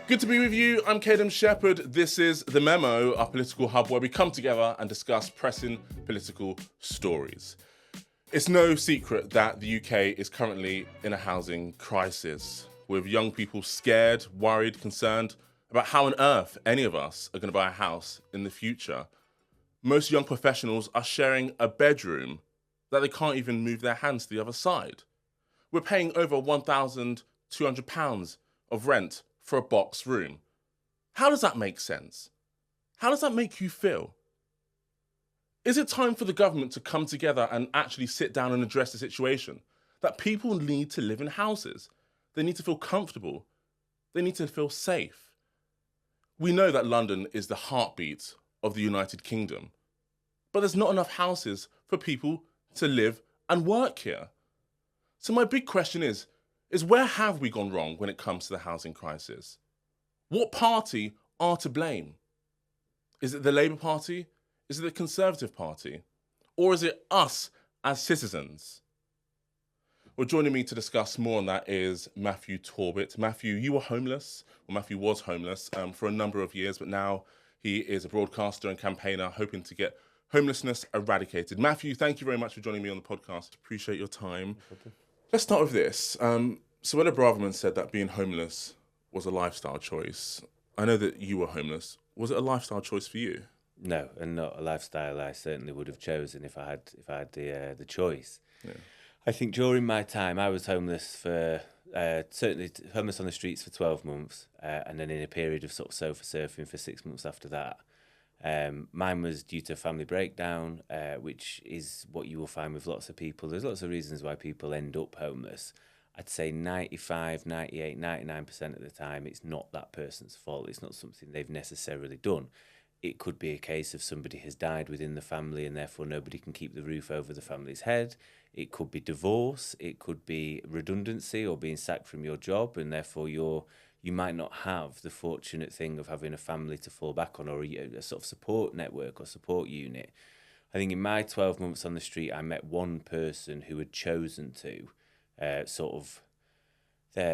Good to be with you. I'm Kaylem Shepherd. This is The Memo, our political hub where we come together and discuss pressing political stories. It's no secret that the UK is currently in a housing crisis, with young people scared, worried, concerned about how on earth any of us are going to buy a house in the future. Most young professionals are sharing a bedroom that they can't even move their hands to the other side. We're paying over £1,200 of rent for a box room. How does that make sense? How does that make you feel? Is it time for the government to come together and actually sit down and address the situation? That people need to live in houses. They need to feel comfortable. They need to feel safe. We know that London is the heartbeat of the United Kingdom, but there's not enough houses for people to live and work here. So my big question is where have we gone wrong when it comes to the housing crisis? What party are to blame? Is it the Labour Party? Is it the Conservative Party? Or is it us as citizens? Well, joining me to discuss more on that is Matthew Torbitt. Matthew, you were homeless, or Matthew was homeless for a number of years, but now he is a broadcaster and campaigner hoping to get homelessness eradicated. Matthew, thank you very much for joining me on the podcast. Appreciate your time. Okay. Let's start with this. Suella Braverman said that being homeless was a lifestyle choice. I know that you were homeless. Was it a lifestyle choice for you? No, and not a lifestyle I certainly would have chosen if I had the choice. Yeah. I think during my time I was homeless for certainly homeless on the streets for 12 months, and then in a period of sort of sofa surfing for 6 months after that. Mine was due to family breakdown, which is what you will find with lots of people. There's lots of reasons why people end up homeless. I'd say 95, 98, 99% of the time, it's not that person's fault. It's not something they've necessarily done. It could be a case of somebody has died within the family and therefore nobody can keep the roof over the family's head. It could be divorce. It could be redundancy or being sacked from your job, and therefore you might not have the fortunate thing of having a family to fall back on, or a sort of support network or support unit. I think in my 12 months on the street, I met one person who had chosen to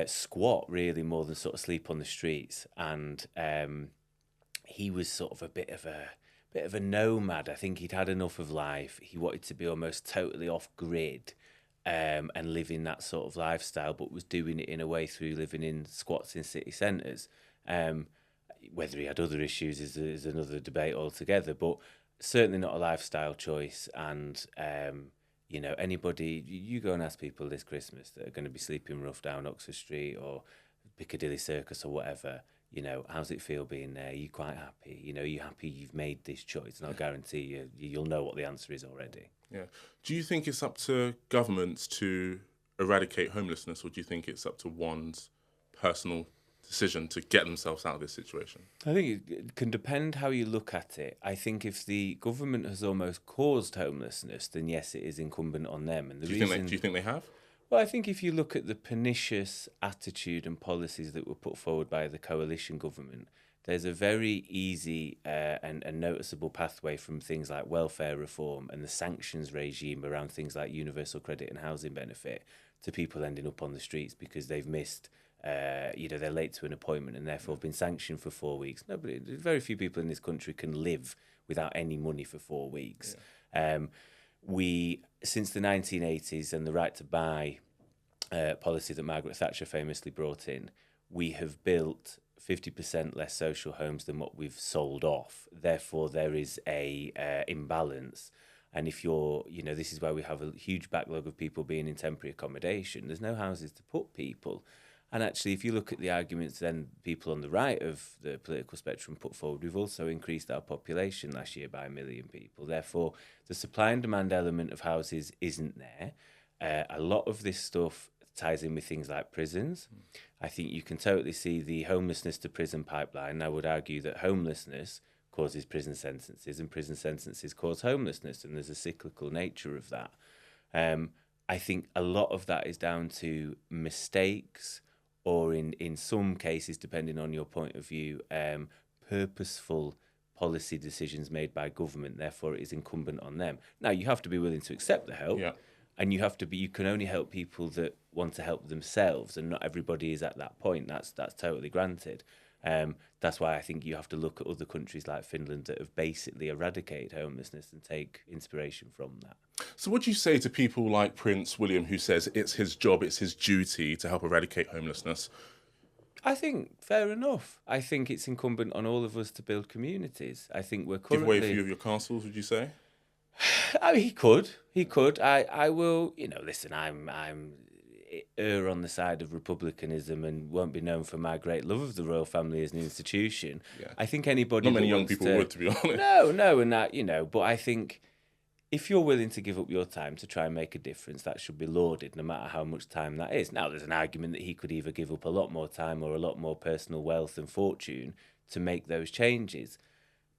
squat really more than sort of sleep on the streets, and he was sort of a bit of a nomad. I think he'd had enough of life. He wanted to be almost totally off grid. And living that sort of lifestyle, but was doing it in a way through living in squats in city centres. Whether he had other issues is another debate altogether, but certainly not a lifestyle choice. And, anybody, you go and ask people this Christmas that are going to be sleeping rough down Oxford Street or Piccadilly Circus or whatever, how's it feel being there? Are you quite happy? Are you happy you've made this choice? And I'll guarantee you'll know what the answer is already. Yeah. Do you think it's up to governments to eradicate homelessness, or do you think it's up to one's personal decision to get themselves out of this situation? I think it can depend how you look at it. I think if the government has almost caused homelessness, then yes, it is incumbent on them. And do you think they have? Well, I think if you look at the pernicious attitude and policies that were put forward by the coalition government, there's a very easy and noticeable pathway from things like welfare reform and the sanctions regime around things like universal credit and housing benefit to people ending up on the streets because they've missed, they're late to an appointment and therefore have been sanctioned for 4 weeks. Very few people in this country can live without any money for 4 weeks. Yeah. Since the 1980s and the right to buy policy that Margaret Thatcher famously brought in, we have built 50% less social homes than what we've sold off. Therefore, there is a imbalance. And if this is why we have a huge backlog of people being in temporary accommodation. There's no houses to put people. And actually, if you look at the arguments then people on the right of the political spectrum put forward, we've also increased our population last year by 1 million people. Therefore, the supply and demand element of houses isn't there. A lot of this stuff ties in with things like prisons. I think you can totally see the homelessness to prison pipeline. I would argue that homelessness causes prison sentences and prison sentences cause homelessness, and there's a cyclical nature of that. I think a lot of that is down to mistakes, or in some cases, depending on your point of view, purposeful policy decisions made by government. Therefore, it is incumbent on them. Now, you have to be willing to accept the help. Yeah. And you can only help people that want to help themselves, and not everybody is at that point. That's totally granted. That's why I think you have to look at other countries like Finland that have basically eradicated homelessness and take inspiration from that. So what do you say to people like Prince William, who says it's his job, it's his duty to help eradicate homelessness? I think fair enough. I think it's incumbent on all of us to build communities. I think we're Give currently... away a few of your castles, would you say? I mean, he could. I will, listen, I'm err on the side of republicanism and won't be known for my great love of the royal family as an institution. Yeah. I think anybody... Not many young people would, to be honest. No, and that, but I think if you're willing to give up your time to try and make a difference, that should be lauded, no matter how much time that is. Now, there's an argument that he could either give up a lot more time or a lot more personal wealth and fortune to make those changes.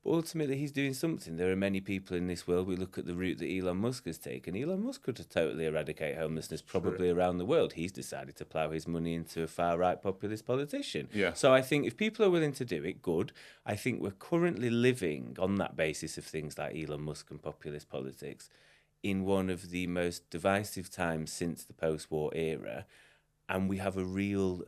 But ultimately, he's doing something. There are many people in this world. We look at the route that Elon Musk has taken. Elon Musk could totally eradicate homelessness probably around the world. He's decided to plough his money into a far-right populist politician. Yeah. So I think if people are willing to do it, good. I think we're currently living on that basis of things like Elon Musk and populist politics in one of the most divisive times since the post-war era. And we have a real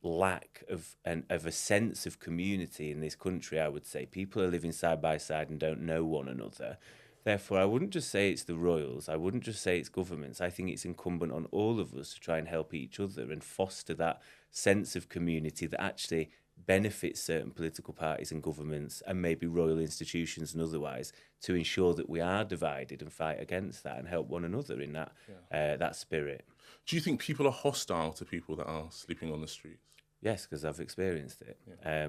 lack of a sense of community in this country, I would say. People are living side by side and don't know one another. Therefore, I wouldn't just say it's the royals. I wouldn't just say it's governments. I think it's incumbent on all of us to try and help each other and foster that sense of community that actually benefits certain political parties and governments and maybe royal institutions and otherwise, to ensure that we are divided and fight against that and help one another in that that spirit. Do you think people are hostile to people that are sleeping on the streets? Yes, because I've experienced it. Yeah.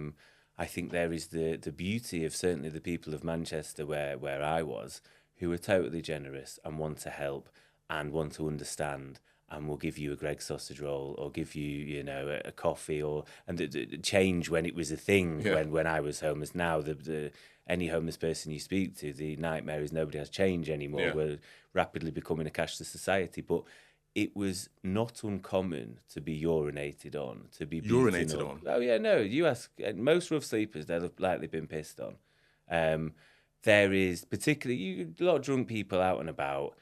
I think there is the beauty of certainly the people of Manchester where I was, who are totally generous and want to help and want to understand and will give you a Greggs sausage roll or give you, a coffee and the change when it was a thing when I was homeless. Now, any homeless person you speak to, the nightmare is nobody has change anymore. Yeah. We're rapidly becoming a cashless society, but it was not uncommon to be urinated on, to be urinated on. Oh yeah, no. You ask most rough sleepers; they'll have likely been pissed on. There is particularly a lot of drunk people out and about,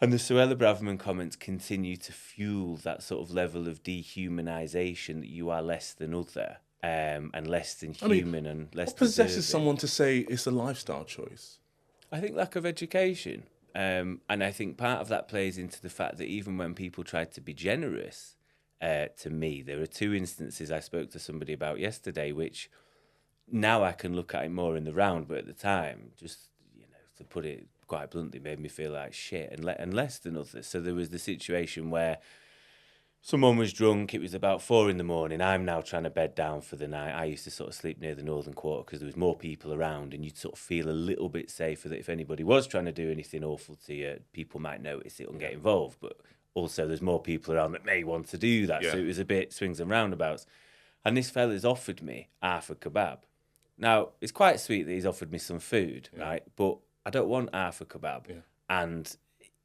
and the Suella Braverman comments continue to fuel that sort of level of dehumanisation that you are less than other, and less than human, and less. What possesses someone to say it's a lifestyle choice? I think lack of education. And I think part of that plays into the fact that even when people tried to be generous, to me, there are two instances I spoke to somebody about yesterday, which now I can look at it more in the round, but at the time, just, to put it quite bluntly, made me feel like shit and less than others. So there was the situation where someone was drunk, it was about 4 a.m, I'm now trying to bed down for the night. I used to sort of sleep near the northern quarter because there was more people around and you'd sort of feel a little bit safer that if anybody was trying to do anything awful to you, people might notice it and get involved. But also there's more people around that may want to do that. Yeah. So it was a bit swings and roundabouts. And this fella's offered me half a kebab. Now, it's quite sweet that he's offered me some food, right? But I don't want half a kebab. Yeah. And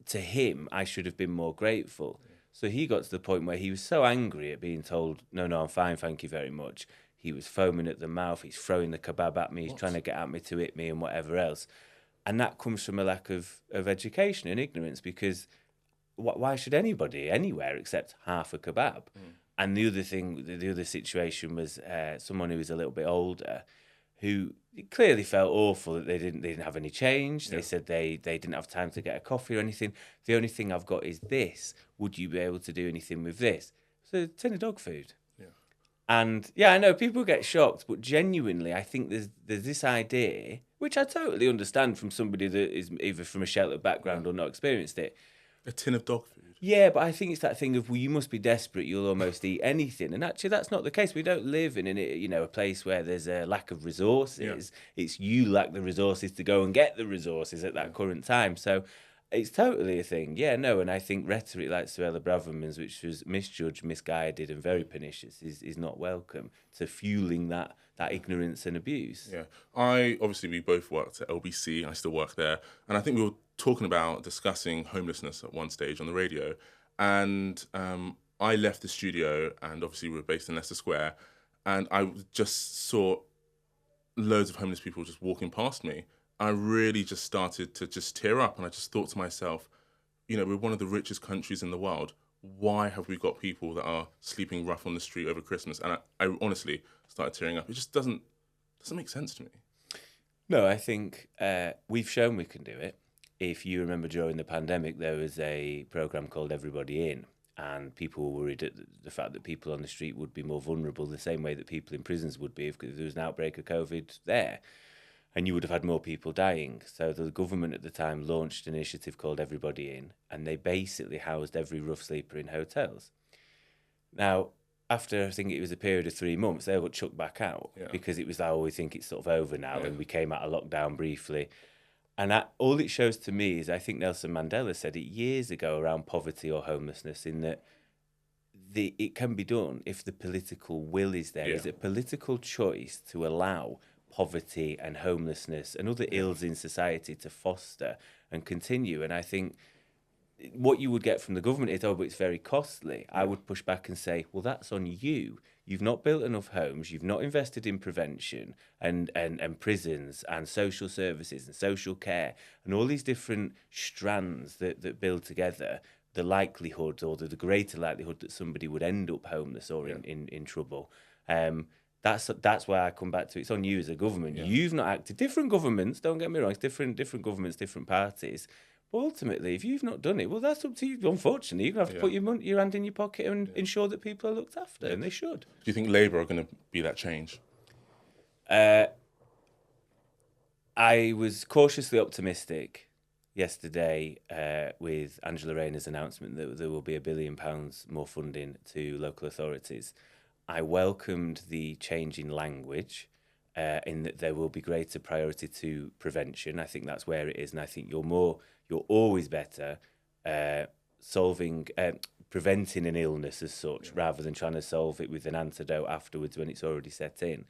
to him, I should have been more grateful. So he got to the point where he was so angry at being told, no, I'm fine, thank you very much. He was foaming at the mouth. He's throwing the kebab at me. He's trying to get at me to hit me and whatever else. And that comes from a lack of education and ignorance, because why should anybody anywhere accept half a kebab? And the other situation was someone who was a little bit older, who clearly felt awful that they didn't have any change. Yeah. They said they didn't have time to get a coffee or anything. The only thing I've got is this. Would you be able to do anything with this? So, a tin of dog food. Yeah. And I know people get shocked, but genuinely, I think there's this idea, which I totally understand from somebody that is either from a sheltered background or not experienced it. A tin of dog food. Yeah, but I think it's that thing of, well, you must be desperate, you'll almost eat anything. And actually, that's not the case. We don't live in a place where there's a lack of resources. Yeah. It's you lack the resources to go and get the resources at that current time. So it's totally a thing. Yeah, no, and I think rhetoric like Suella Braverman's, which was misjudged, misguided, and very pernicious, is not welcome to fueling that ignorance and abuse. Yeah, we both worked at LBC. I still work there, and I think we were discussing homelessness at one stage on the radio, and I left the studio, and obviously we were based in Leicester Square, and I just saw loads of homeless people just walking past me. I really just started to just tear up, and I just thought to myself, we're one of the richest countries in the world. why have we got people that are sleeping rough on the street over Christmas? And I honestly started tearing up. It just doesn't make sense to me. No, I think we've shown we can do it. If you remember, during the pandemic, there was a program called Everybody In, and people were worried at the fact that people on the street would be more vulnerable, the same way that people in prisons would be if there was an outbreak of COVID there. And you would have had more people dying. So the government at the time launched an initiative called Everybody In, and they basically housed every rough sleeper in hotels. Now, after I think it was a period of 3 months, they got chucked back out because it was like, oh, we think it's sort of over now, and we came out of lockdown briefly. And all it shows to me is, I think Nelson Mandela said it years ago around poverty or homelessness, in that it can be done if the political will is there. Is a political choice to allow poverty and homelessness and other ills in society to foster and continue. And I think what you would get from the government is, oh, but it's very costly. I would push back and say, well, that's on you. You've not built enough homes. You've not invested in prevention and prisons and social services and social care and all these different strands that build together the likelihood, or the greater likelihood, that somebody would end up homeless or in trouble. That's why I come back to, it's on you as a government. You've not acted. Different governments, don't get me wrong, it's different governments, different parties. But ultimately, if you've not done it, well, that's up to you. Unfortunately, you're going to have to put your hand in your pocket and ensure that people are looked after, and they should. Do you think Labour are going to be that change? I was cautiously optimistic yesterday with Angela Rayner's announcement that there will be £1 billion more funding to local authorities. I welcomed the change in language, in that there will be greater priority to prevention. I think that's where it is, and I think you're always better preventing an illness as such, rather than trying to solve it with an antidote afterwards when it's already set in.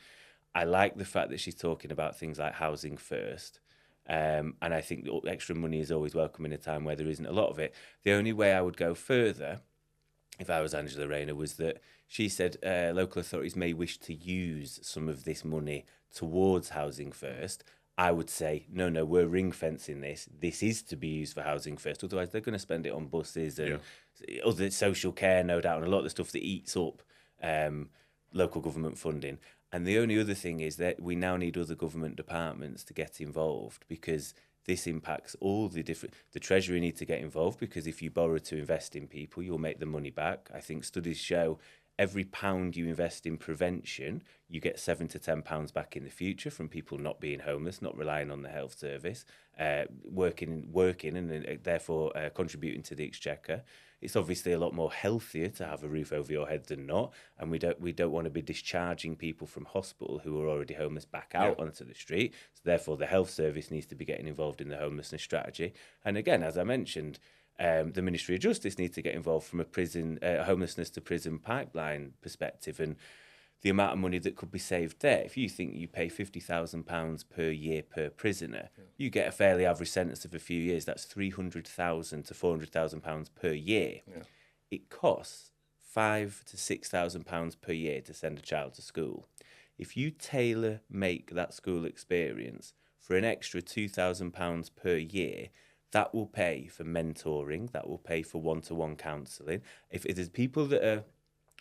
I like the fact that she's talking about things like housing first. And I think that extra money is always welcome in a time where there isn't a lot of it. The only way I would go further, if I was Angela Rayner, was that she said local authorities may wish to use some of this money towards housing first. I would say, no, we're ring fencing this. This is to be used for housing first. Otherwise, they're going to spend it on buses and other social care, no doubt, and a lot of the stuff that eats up local government funding. And the only other thing is that we now need other government departments to get involved, because this impacts all the different... The Treasury need to get involved, because if you borrow to invest in people, you'll make the money back. I think studies show every £1 you invest in prevention, you get £7 to £10 back in the future from people not being homeless, not relying on the health service, working and therefore contributing to the exchequer. It's obviously a lot more healthier to have a roof over your head than not, and we don't want to be discharging people from hospital who are already homeless back out onto the street. So therefore, the health service needs to be getting involved in the homelessness strategy. And again, as I mentioned, the Ministry of Justice need to get involved from a homelessness to prison pipeline perspective, and the amount of money that could be saved there. If you think you pay £50,000 per year per prisoner, you get a fairly average sentence of a few years. That's £300,000 to £400,000 per year. Yeah. It costs £5,000 to £6,000 per year to send a child to school. If you make that school experience for an extra £2,000 per year, that will pay for mentoring, that will pay for one-to-one counselling. If there's people that are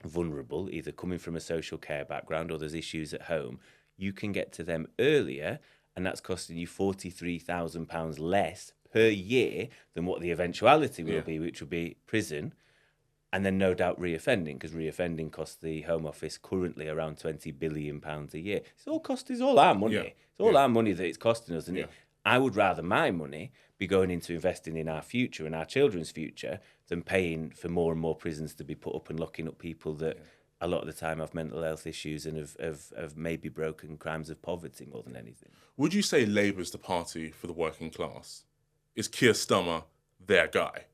vulnerable, either coming from a social care background or there's issues at home, you can get to them earlier, and that's costing you £43,000 less per year than what the eventuality will be, which will be prison, and then no doubt reoffending, because reoffending costs the Home Office currently around £20 billion a year. It's all our money. It's all our money that it's costing us, and I would rather my money be going into investing in our future and our children's future than paying for more and more prisons to be put up and locking up people that a lot of the time have mental health issues and have maybe broken crimes of poverty more than anything. Would you say Labour's the party for the working class? Is Keir Starmer their guy?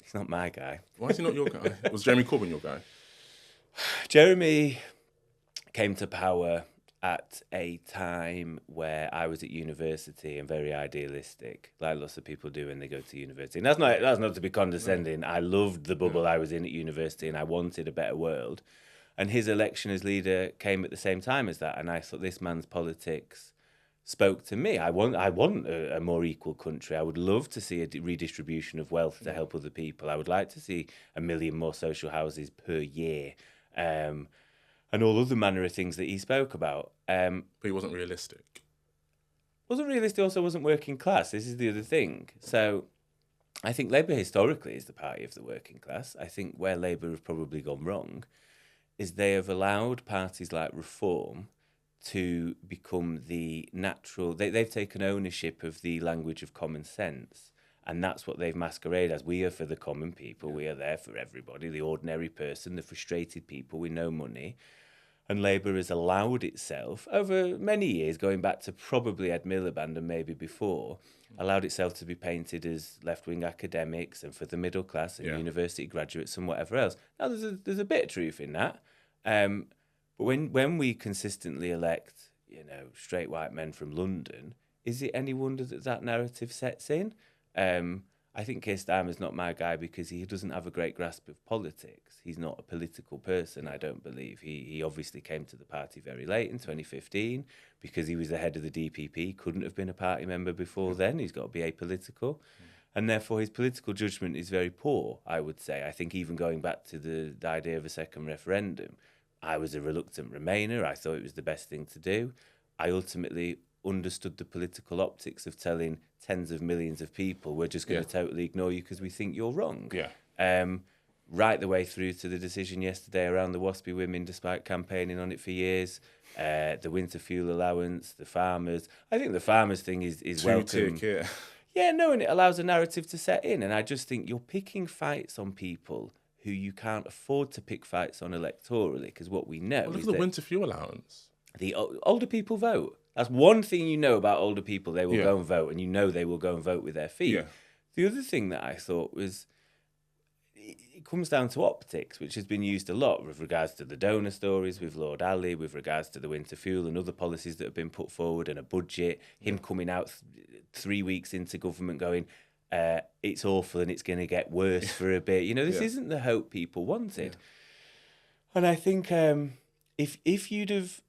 He's not my guy. Why is he not your guy? Was Jeremy Corbyn your guy? Jeremy came to power at a time where I was at university and very idealistic, like lots of people do when they go to university. And that's not to be condescending. I loved the bubble I was in at university, and I wanted a better world. And his election as leader came at the same time as that. And I thought, this man's politics spoke to me. I want a more equal country. I would love to see a redistribution of wealth to help other people. I would like to see 1 million more social houses per year, and all other manner of things that he spoke about. But he wasn't realistic. Wasn't realistic, also wasn't working class. This is the other thing. So I think Labour historically is the party of the working class. I think where Labour have probably gone wrong is they have allowed parties like Reform to become the natural... They've taken ownership of the language of common sense, and that's what they've masqueraded as. We are for the common people. We are there for everybody, the ordinary person, the frustrated people with no money. And Labour has allowed itself, over many years, going back to probably Ed Miliband and maybe before, allowed itself to be painted as left-wing academics and for the middle class and university graduates and whatever else. Now, there's a bit of truth in that. But when we consistently elect, straight white men from London, is it any wonder that narrative sets in? I think Keir Starmer's not my guy because he doesn't have a great grasp of politics. He's not a political person, I don't believe. He obviously came to the party very late in 2015 because he was the head of the DPP. He couldn't have been a party member before then. He's got to be apolitical. And therefore his political judgment is very poor, I would say. I think even going back to the idea of a second referendum, I was a reluctant Remainer. I thought it was the best thing to do. I ultimately understood the political optics of telling tens of millions of people we're just going to totally ignore you because we think you're wrong. Right the way through to the decision yesterday around the WASPy women, despite campaigning on it for years, the winter fuel allowance, the farmers. I think the farmers thing is welcome. And it allows a narrative to set in. And I just think you're picking fights on people who you can't afford to pick fights on electorally, because what we know look is at the winter fuel allowance. The older people vote. That's one thing you know about older people. They will go and vote, and they will go and vote with their feet. The other thing that I thought was, it comes down to optics, which has been used a lot with regards to the donor stories with Lord Ali, with regards to the winter fuel and other policies that have been put forward, and a budget, him coming out 3 weeks into government going, it's awful and it's going to get worse for a bit. This isn't the hope people wanted. And I think if you'd have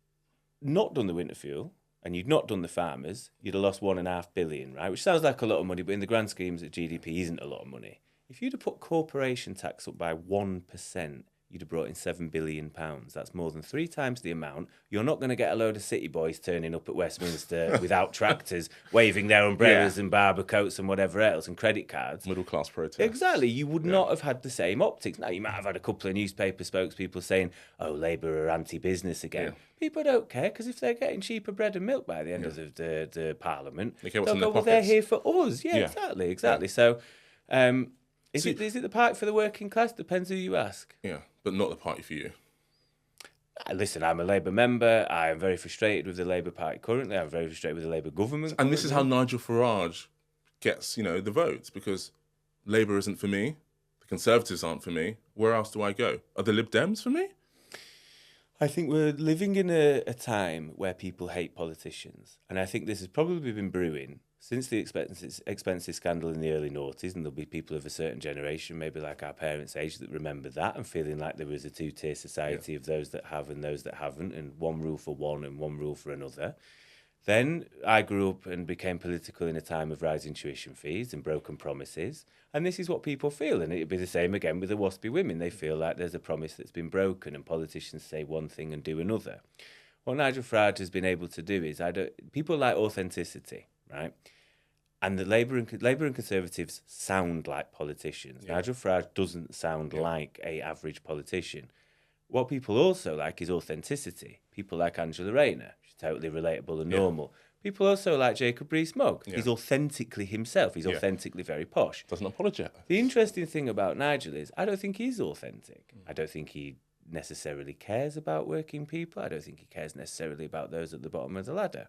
not done the winter fuel and you'd not done the farmers, you'd have lost £1.5 billion, right? Which sounds like a lot of money, but in the grand schemes of GDP isn't a lot of money. If you'd have put corporation tax up by 1%, you'd have brought in £7 billion. That's more than 3 times the amount. You're not going to get a load of city boys turning up at Westminster without tractors, waving their umbrellas and barber coats and whatever else, and credit cards. Middle class protests. Exactly. You would not have had the same optics. Now, you might have had a couple of newspaper spokespeople saying, Labour are anti-business again. People don't care, because if they're getting cheaper bread and milk by the end of the Parliament, they'll go, well, they're here for us. Exactly. So... Is it the party for the working class? Depends who you ask. Yeah, but not the party for you. Listen, I'm a Labour member. I am very frustrated with the Labour Party currently. I'm very frustrated with the Labour government. And this is how Nigel Farage gets, the votes, because Labour isn't for me. The Conservatives aren't for me. Where else do I go? Are the Lib Dems for me? I think we're living in a time where people hate politicians. And I think this has probably been brewing since the expenses scandal in the early noughties, and there'll be people of a certain generation, maybe like our parents' age, that remember that and feeling like there was a two-tier society of those that have and those that haven't, and one rule for one and one rule for another. Then I grew up and became political in a time of rising tuition fees and broken promises, and this is what people feel, and it'd be the same again with the WASPy women. They feel like there's a promise that's been broken and politicians say one thing and do another. What Nigel Farage has been able to do is, people like authenticity, right? And the Labour and Conservatives sound like politicians. Nigel Farage doesn't sound like a average politician. What people also like is authenticity. People like Angela Rayner. She's totally relatable and normal. People also like Jacob Rees-Mogg. He's authentically himself. He's authentically very posh. Doesn't apologise. The interesting thing about Nigel is I don't think he's authentic. I don't think he necessarily cares about working people. I don't think he cares necessarily about those at the bottom of the ladder.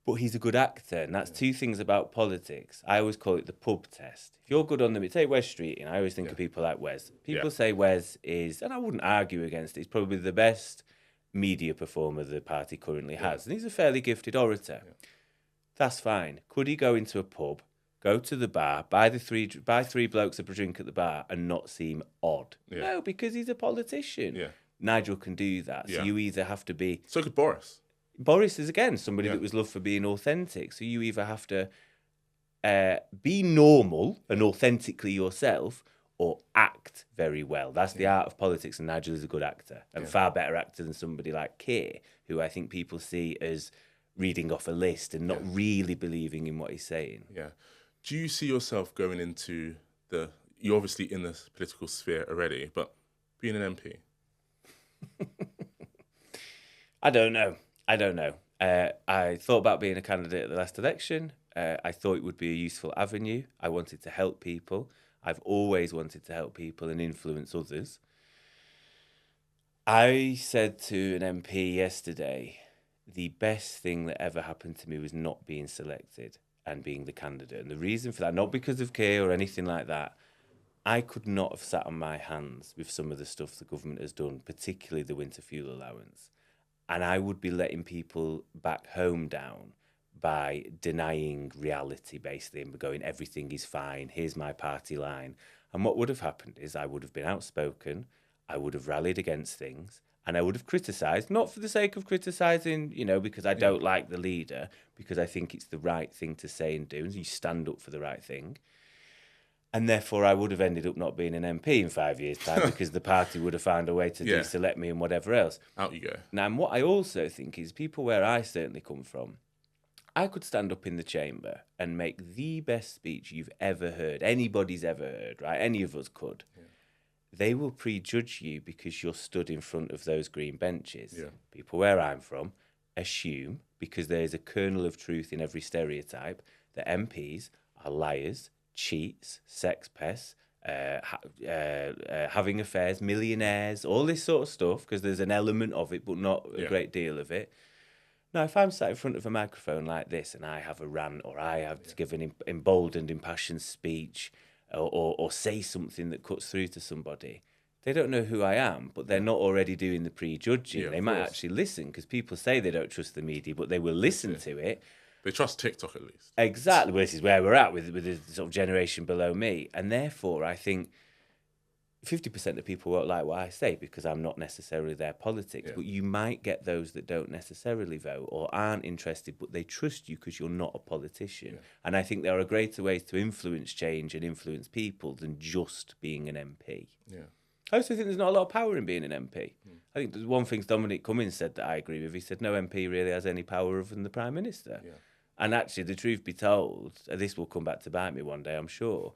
But he's a good actor, and that's two things about politics. I always call it the pub test. If you're good on take Wes Streeting, I always think of people like Wes. People say Wes is, and I wouldn't argue against it, he's probably the best media performer the party currently has, and he's a fairly gifted orator. That's fine. Could he go into a pub, go to the bar, buy three blokes a drink at the bar, and not seem odd? No, because he's a politician. Nigel can do that. So you either have to be... So could Boris. Boris is, again, somebody that was loved for being authentic. So you either have to be normal and authentically yourself, or act very well. That's the art of politics, and Nigel is a good actor, and far better actor than somebody like Keir, who I think people see as reading off a list and not really believing in what he's saying. Yeah. Do you see yourself going into you're obviously in the political sphere already, but being an MP? I don't know. I thought about being a candidate at the last election. I thought it would be a useful avenue. I wanted to help people. I've always wanted to help people and influence others. I said to an MP yesterday, the best thing that ever happened to me was not being selected and being the candidate. And the reason for that, not because of Keir or anything like that, I could not have sat on my hands with some of the stuff the government has done, particularly the winter fuel allowance. And I would be letting people back home down by denying reality, basically, and going, everything is fine, here's my party line. And what would have happened is I would have been outspoken, I would have rallied against things, and I would have criticised, not for the sake of criticising, because I don't like the leader, because I think it's the right thing to say and do, and you stand up for the right thing. And therefore, I would have ended up not being an MP in 5 years' time because the party would have found a way to deselect me and whatever else. Out you go. Now, and what I also think is people where I certainly come from, I could stand up in the chamber and make the best speech you've ever heard, anybody's ever heard, right? Any of us could. Yeah. They will prejudge you because you're stood in front of those green benches. Yeah. People where I'm from assume, because there is a kernel of truth in every stereotype, that MPs are liars, cheats, sex pests, having affairs, millionaires, all this sort of stuff, because there's an element of it, but not a great deal of it. Now, if I'm sat in front of a microphone like this and I have a rant, or I have to give an emboldened, impassioned speech, or say something that cuts through to somebody, they don't know who I am, but they're not already doing the prejudging. Yeah, they might actually listen, because people say they don't trust the media, but they will listen to it. They trust TikTok at least. Exactly. Well, this is where we're at with the sort of generation below me. And therefore, I think 50% of people won't like what I say because I'm not necessarily their politics. Yeah. But you might get those that don't necessarily vote or aren't interested, but they trust you because you're not a politician. Yeah. And I think there are greater ways to influence change and influence people than just being an MP. Yeah. I also think there's not a lot of power in being an MP. I think there's one thing Dominic Cummings said that I agree with. He said no MP really has any power other than the Prime Minister. Yeah. And actually, the truth be told, this will come back to bite me one day, I'm sure,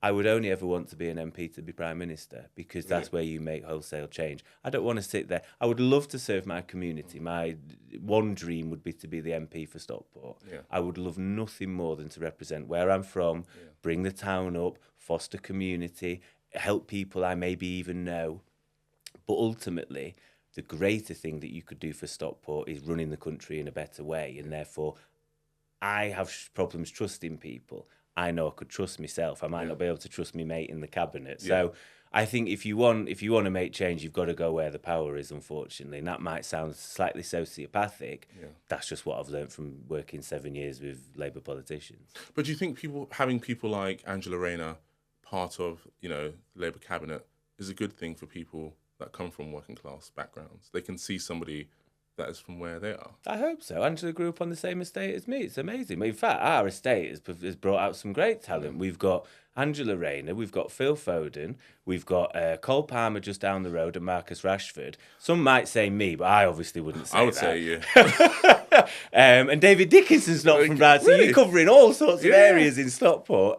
I would only ever want to be an MP to be Prime Minister, because that's where you make wholesale change. I don't want to sit there. I would love to serve my community. My one dream would be to be the MP for Stockport. Yeah. I would love nothing more than to represent where I'm from, bring the town up, foster community, help people I maybe even know. But ultimately, the greater thing that you could do for Stockport is running the country in a better way. And therefore, I have problems trusting people. I know I could trust myself. I might not be able to trust my mate in the cabinet. So I think if you want to make change, you've got to go where the power is, unfortunately. And that might sound slightly sociopathic. Yeah. That's just what I've learned from working 7 years with Labour politicians. But do you think having people like Angela Rayner part of, the Labour cabinet is a good thing for people that come from working class backgrounds? They can see somebody that is from where they are. I hope so. Angela grew up on the same estate as me. It's amazing. In fact, our estate has brought out some great talent. We've got Angela Rayner, we've got Phil Foden, we've got Cole Palmer just down the road, and Marcus Rashford. Some might say me, but I obviously wouldn't say that. I would say you. And David Dickinson's not from Brad, so you're covering all sorts of areas in Stockport.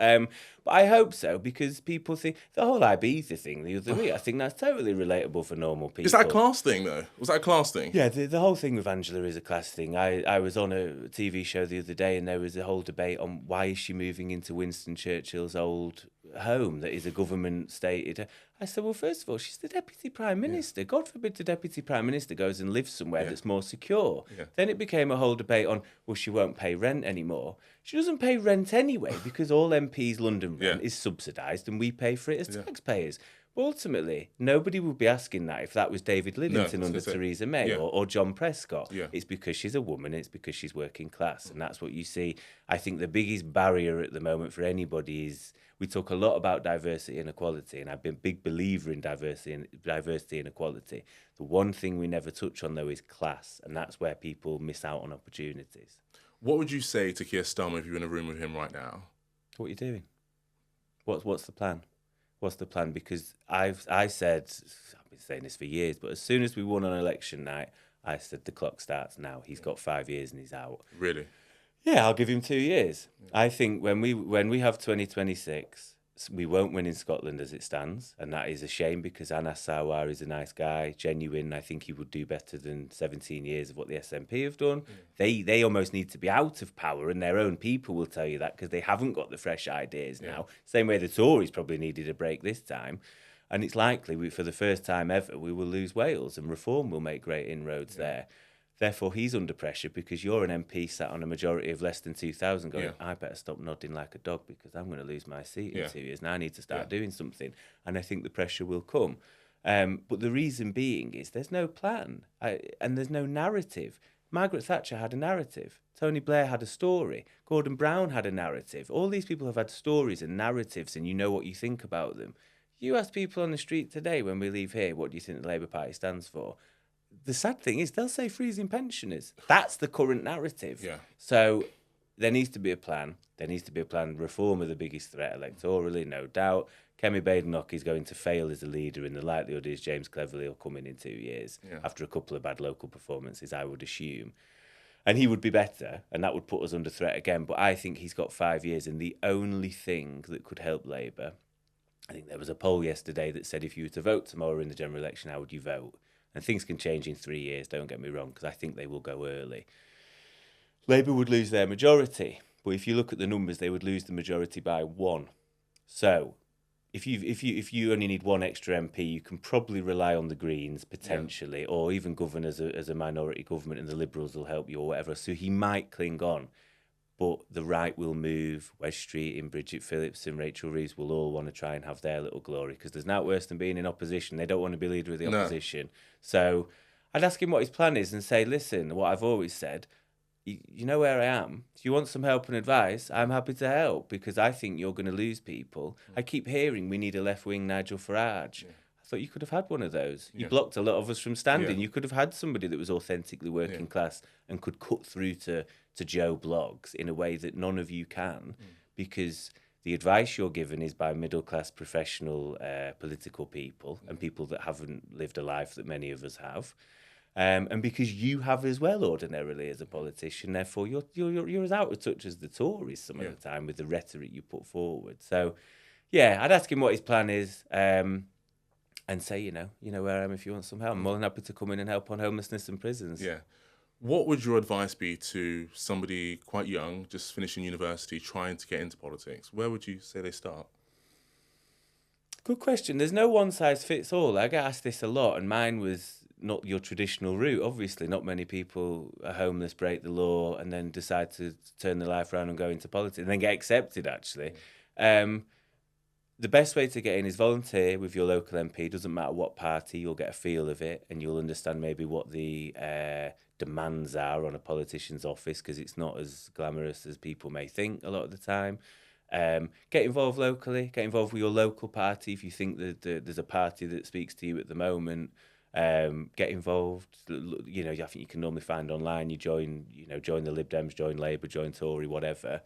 But I hope so, because people think the whole Ibiza thing the other week, I think that's totally relatable for normal people. Is that a class thing, though? Was that a class thing? Yeah, the whole thing with Angela is a class thing. I was on a TV show the other day, and there was a whole debate on why is she moving into Winston Churchill's old home that is a government stated. I said, well, first of all, she's the Deputy Prime Minister. God forbid the Deputy Prime Minister goes and lives somewhere that's more secure. Yeah. Then it became a whole debate on, well, she won't pay rent anymore. She doesn't pay rent anyway because all MPs' London rent is subsidised and we pay for it as taxpayers. Ultimately, nobody would be asking that if that was David Lidington under Theresa May or John Prescott. Yeah. It's because she's a woman, it's because she's working class. And that's what you see. I think the biggest barrier at the moment for anybody is, we talk a lot about diversity and equality, and I've been a big believer in diversity and equality. The one thing we never touch on, though, is class, and that's where people miss out on opportunities. What would you say to Keir Starmer if you were in a room with him right now? What are you doing? What's the plan? What's the plan? Because I said, I've been saying this for years, but as soon as we won on election night, I said the clock starts now. He's got 5 years and he's out. Really? Yeah, I'll give him 2 years. I think when we have 2026, we won't win in Scotland as it stands, and that is a shame because Anas Sarwar is a nice guy, genuine. I think he would do better than 17 years of what the SNP have done. They almost need to be out of power, and their own people will tell you that because they haven't got the fresh ideas now. Same way the Tories probably needed a break this time. And it's likely, for the first time ever, we will lose Wales, and Reform will make great inroads there. Therefore, he's under pressure because you're an MP sat on a majority of less than 2,000 going, I better stop nodding like a dog because I'm going to lose my seat in 2 years and I need to start doing something. And I think the pressure will come. But the reason being is there's no plan and there's no narrative. Margaret Thatcher had a narrative. Tony Blair had a story. Gordon Brown had a narrative. All these people have had stories and narratives, and you know what you think about them. You ask people on the street today when we leave here, what do you think the Labour Party stands for? The sad thing is they'll say freezing pensioners. That's the current narrative. Yeah. So there needs to be a plan. There needs to be a plan. Reform are the biggest threat electorally, no doubt. Kemi Badenoch is going to fail as a leader, and the likelihood is James Cleverly will come in 2 years after a couple of bad local performances, I would assume. And he would be better, and that would put us under threat again. But I think he's got 5 years, and the only thing that could help Labour, I think there was a poll yesterday that said if you were to vote tomorrow in the general election, how would you vote? And things can change in 3 years, don't get me wrong, because I think they will go early. Labour would lose their majority, but if you look at the numbers, they would lose the majority by 1. So if you only need 1 extra MP, you can probably rely on the Greens potentially, or even govern as a minority government, and the Liberals will help you or whatever. So he might cling on. But the right will move. Wes Street and Bridget Phillips and Rachel Reeves will all want to try and have their little glory because there's not worse than being in opposition. They don't want to be leader of the opposition. So I'd ask him what his plan is and say, listen, what I've always said, you know where I am. If you want some help and advice, I'm happy to help because I think you're going to lose people. I keep hearing we need a left-wing Nigel Farage. I thought you could have had one of those. You blocked a lot of us from standing. You could have had somebody that was authentically working class and could cut through to Joe Bloggs in a way that none of you can, because the advice you're given is by middle-class professional political people and people that haven't lived a life that many of us have. And because you have as well ordinarily as a politician, therefore you're as out of touch as the Tories some of the time with the rhetoric you put forward. So, yeah, I'd ask him what his plan is and say, you know where I am if you want some help. I'm more than happy to come in and help on homelessness and prisons. Yeah. What would your advice be to somebody quite young, just finishing university, trying to get into politics? Where would you say they start? Good question. There's no one size fits all. I get asked this a lot, and mine was not your traditional route. Obviously, not many people are homeless, break the law, and then decide to turn their life around and go into politics, and then get accepted, actually. The best way to get in is volunteer with your local MP. Doesn't matter what party, you'll get a feel of it, and you'll understand maybe what the demands are on a politician's office, because it's not as glamorous as people may think a lot of the time. Get involved locally, get involved with your local party. If you think that there's a party that speaks to you at the moment, get involved. I think you can normally find online, you join the Lib Dems, join Labour, join Tory, whatever.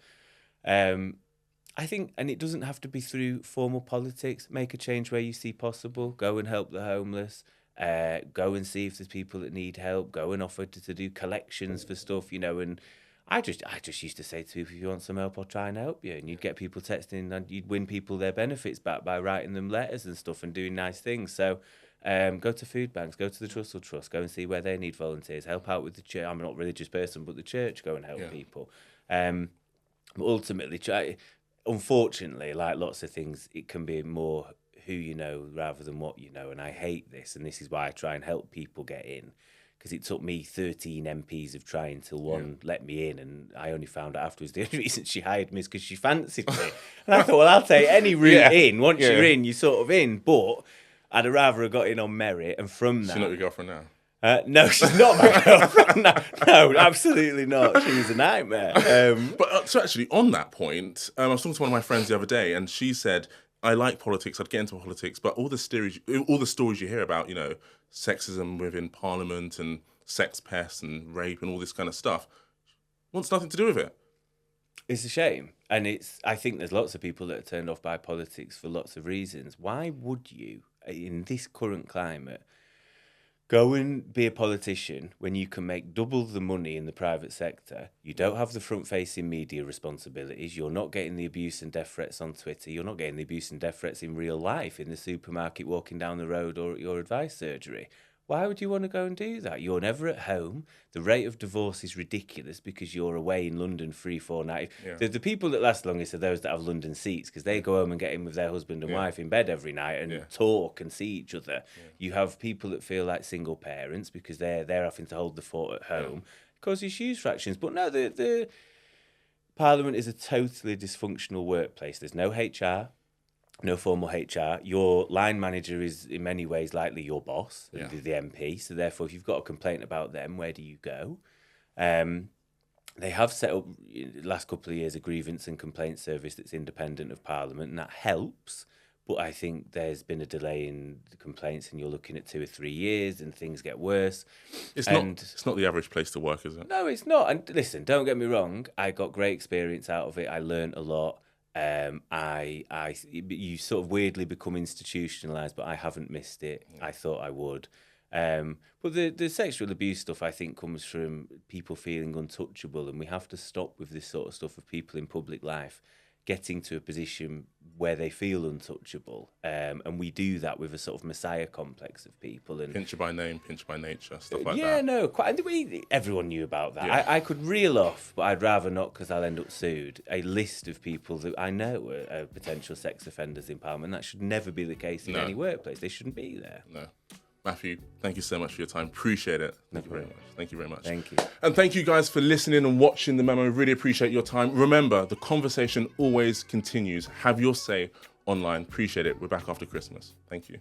I think, and it doesn't have to be through formal politics. Make a change where you see possible. Go and help the homeless. Go and see if there's people that need help. Go and offer to do collections for stuff, and I just used to say to people, if you want some help, I'll try and help you. And you'd get people texting and you'd win people their benefits back by writing them letters and stuff and doing nice things. So go to food banks, go to the Trussell Trust, go and see where they need volunteers, help out with the church. I'm not a religious person, but the church, go and help people. But ultimately, unfortunately, like lots of things, it can be more who you know rather than what you know. And I hate this, and this is why I try and help people get in, because it took me 13 MPs of trying till one let me in, and I only found out afterwards the only reason she hired me is because she fancied me. And I thought, well, I'll take any route in. Once you're in, you're sort of in. But I'd have rather have got in on merit, and from that... She's not your girlfriend now? No, she's not my girlfriend. No, absolutely not. She was a nightmare. But so actually, on that point, I was talking to one of my friends the other day, and she said, I like politics, I'd get into politics, but all the stories you hear about, you know, sexism within Parliament and sex pests and rape and all this kind of stuff, wants nothing to do with it. It's a shame. And I think there's lots of people that are turned off by politics for lots of reasons. Why would you, in this current climate, go and be a politician when you can make double the money in the private sector? You don't have the front-facing media responsibilities. You're not getting the abuse and death threats on Twitter. You're not getting the abuse and death threats in real life, in the supermarket, walking down the road, or at your advice surgery. Why would you want to go and do that? You're never at home. The rate of divorce is ridiculous because you're away in London 3-4 nights. Yeah. The people that last longest are those that have London seats because they go home and get in with their husband and wife in bed every night and talk and see each other. Yeah. You have people that feel like single parents because they're having to hold the fort at home. It causes huge fractions. But no, the Parliament is a totally dysfunctional workplace. There's no HR. No formal HR. Your line manager is in many ways likely your boss, the MP. So therefore, if you've got a complaint about them, where do you go? They have set up, in the last couple of years, a grievance and complaint service that's independent of Parliament, and that helps. But I think there's been a delay in the complaints, and you're looking at 2 or 3 years, and things get worse. It's not the average place to work, is it? No, it's not. And listen, don't get me wrong. I got great experience out of it. I learned a lot. You sort of weirdly become institutionalised, but I haven't missed it. Yeah. I thought I would. But the sexual abuse stuff, I think, comes from people feeling untouchable, and we have to stop with this sort of stuff of people in public life getting to a position where they feel untouchable. And we do that with a sort of messiah complex of people. And pinch by name, pinch by nature, stuff like that. Yeah, no, quite. Everyone knew about that. Yeah. I could reel off, but I'd rather not because I'll end up sued, a list of people that I know are potential sex offenders in Parliament. That should never be the case in any workplace. They shouldn't be there. No. Matthew, thank you so much for your time. Appreciate it. Thank you very much. Thank you very much. Thank you. And thank you guys for listening and watching the memo. Really appreciate your time. Remember, the conversation always continues. Have your say online. Appreciate it. We're back after Christmas. Thank you.